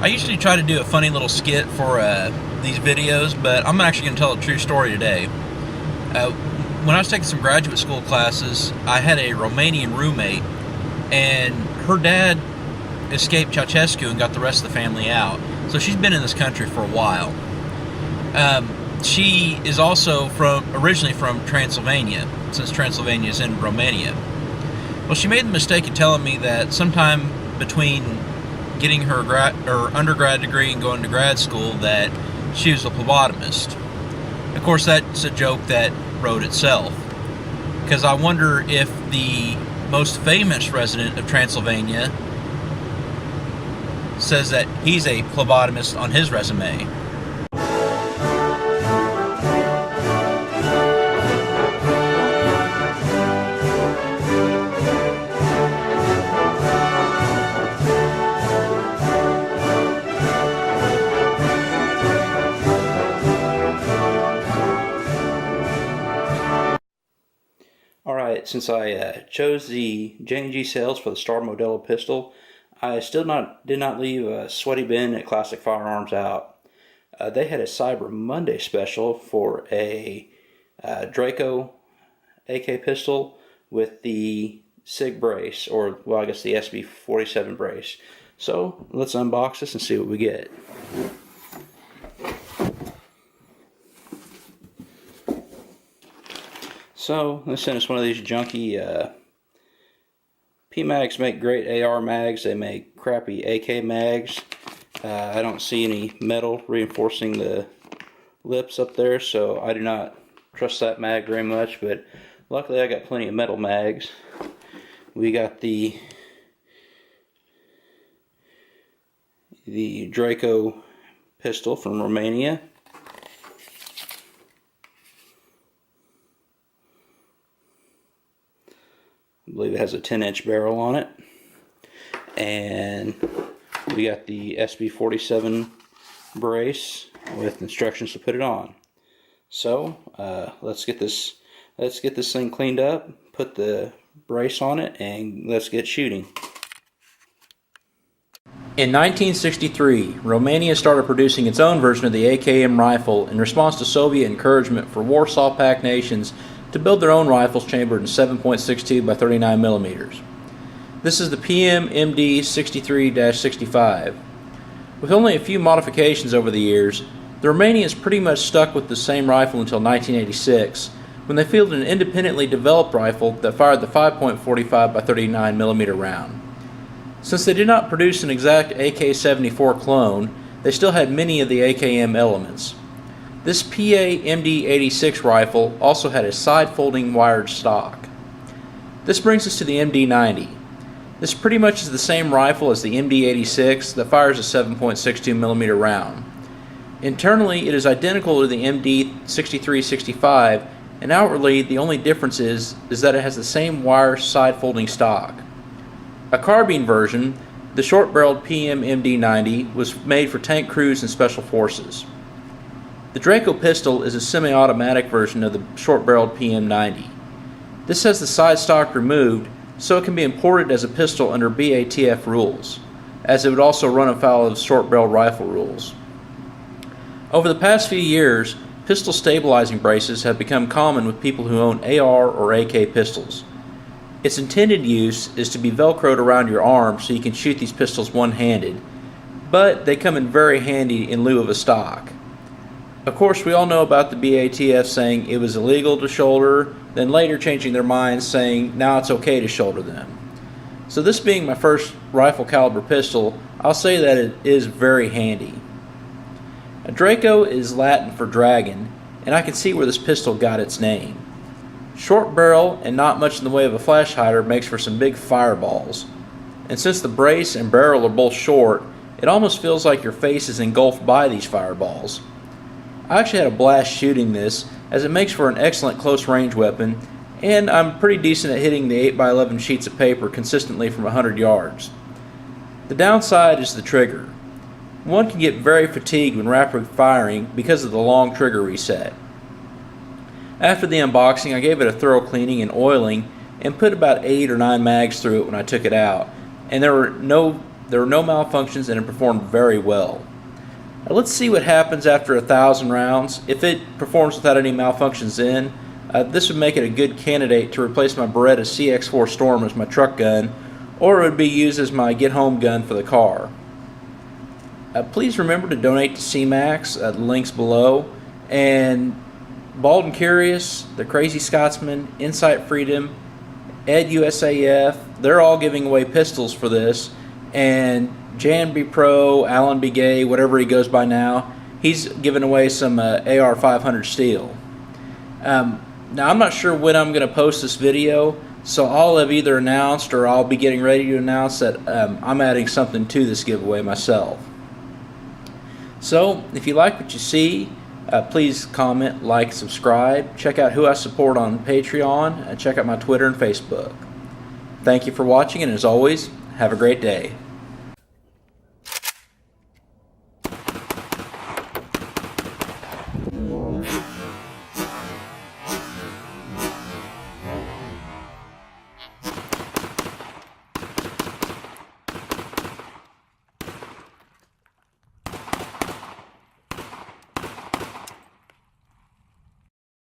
I usually try to do a funny little skit for these videos, but I'm actually going to tell a true story today. When I was taking some graduate school classes, I had a Romanian roommate, and her dad escaped Ceausescu and got the rest of the family out. So she's been in this country for a while. She is also originally from Transylvania, since Transylvania is in Romania. Well, she made the mistake of telling me that sometime between getting her undergrad degree and going to grad school that she was a phlebotomist. Of course, that's a joke that wrote itself, because I wonder if the most famous resident of Transylvania says that he's a phlebotomist on his resume. Alright, since I chose the J&G sales for the Star Modelo pistol, I still did not leave a Sweaty Ben at Classic Firearms out. They had a Cyber Monday special for a Draco AK pistol with the SIG brace, or well, I guess the SB47 brace. So let's unbox this and see what we get. So they sent us one of these junky PMags. Make great AR mags. They make crappy AK mags. I don't see any metal reinforcing the lips up there, so I do not trust that mag very much, but luckily I got plenty of metal mags. We got the Draco pistol from Romania. I believe it has a 10-inch barrel on it. And we got the SB47 brace with instructions to put it on. So let's get this thing cleaned up, put the brace on it, and let's get shooting. In 1963, Romania started producing its own version of the AKM rifle in response to Soviet encouragement for Warsaw Pact nations to build their own rifles chambered in 7.62 by 39 millimeters. This is the PM-MD 63-65. With only a few modifications over the years, the Romanians pretty much stuck with the same rifle until 1986, when they fielded an independently developed rifle that fired the 5.45 by 39 millimeter round. Since they did not produce an exact AK-74 clone, they still had many of the AKM elements. This PA-MD86 rifle also had a side-folding wired stock. This brings us to the MD90. This pretty much is the same rifle as the MD86 that fires a 7.62 millimeter round. Internally, it is identical to the MD63-65, and outwardly the only difference is that it has the same wire side-folding stock. A carbine version, the short-barreled PM-MD90, was made for tank crews and special forces. The Draco pistol is a semi-automatic version of the short-barreled PM90. This has the side stock removed, so it can be imported as a pistol under BATF rules, as it would also run afoul of short-barreled rifle rules. Over the past few years, pistol stabilizing braces have become common with people who own AR or AK pistols. Its intended use is to be velcroed around your arm so you can shoot these pistols one-handed, but they come in very handy in lieu of a stock. Of course, we all know about the BATF saying it was illegal to shoulder, then later changing their minds saying now it's okay to shoulder them. So this being my first rifle caliber pistol, I'll say that it is very handy. A Draco is Latin for dragon, and I can see where this pistol got its name. Short barrel and not much in the way of a flash hider makes for some big fireballs. And since the brace and barrel are both short, it almost feels like your face is engulfed by these fireballs. I actually had a blast shooting this, as it makes for an excellent close range weapon, and I'm pretty decent at hitting the 8x11 sheets of paper consistently from 100 yards. The downside is the trigger. One can get very fatigued when rapid firing because of the long trigger reset. After the unboxing, I gave it a thorough cleaning and oiling and put about 8 or 9 mags through it when I took it out, and there There were no malfunctions and it performed very well. Now let's see what happens after 1,000 rounds. If it performs without any malfunctions in, this would make it a good candidate to replace my Beretta CX4 Storm as my truck gun, or it would be used as my get-home gun for the car. Please remember to donate to CMAX, the links below, and Bald and Curious, The Crazy Scotsman, Insight Freedom, Ed USAF, they're all giving away pistols for this, and Jan B. Pro, Alan B. Gay, whatever he goes by now, he's giving away some AR 500 steel. Now I'm not sure when I'm going to post this video, so I'll have either announced or I'll be getting ready to announce that I'm adding something to this giveaway myself. So if you like what you see, please comment, like, subscribe. Check out who I support on Patreon, and check out my Twitter and Facebook. Thank you for watching, and as always, have a great day.